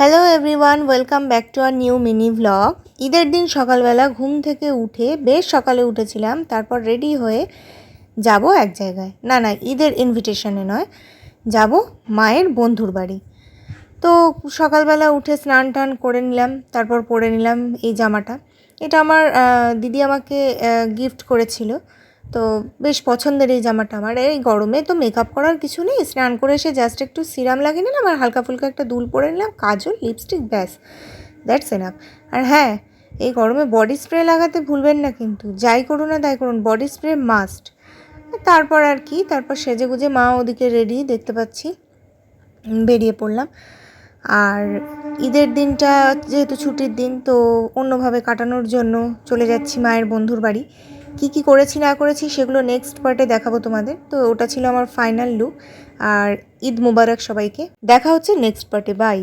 Hello everyone, welcome back to our new mini vlog. ঈদের দিন সকালবেলা ঘুম থেকে উঠে বেশ সকালে উঠেছিলাম, তারপর রেডি হয়ে যাব এক জায়গায়। না ঈদের ইনভিটেশনে নয়, যাব মায়ের বন্ধুর বাড়ি। তো সকালবেলা উঠে স্নান টান করে নিলাম, তারপর পরে নিলাম এই জামাটা। এটা আমার দিদি আমাকে গিফট করেছিল, তো বেশ পছন্দের এই জামাটা আমার। এই গরমে তো মেকআপ করার কিছু নেই, স্নান করে এসে জাস্ট একটু সিরাম লাগিয়ে নিলাম আর হালকা ফুলকা একটা দুল পরে নিলাম, কাজল, লিপস্টিক, ব্যাস, দ্যাটস এনাফ। আর হ্যাঁ, এই গরমে বডি স্প্রে লাগাতে ভুলবেন না কিন্তু, যাই করুন না তাই করুন, বডি স্প্রে মাস্ট। তারপর আর কি, তারপর সেজে গুজে মা ওদিকে রেডি দেখতে পাচ্ছি, বেরিয়ে পড়লাম। আর ঈদের দিনটা যেহেতু ছুটির দিন, তো অন্যভাবে কাটানোর জন্য চলে যাচ্ছি মায়ের বন্ধুর বাড়ি। কি করেছি না করেছি সেগুলো নেক্সট পার্টে দেখাবো তোমাদের। তো ওটা ছিল আমার ফাইনাল লুক। আর ঈদ মুবারক সবাইকে, দেখা হচ্ছে নেক্সট পার্টে, বাই।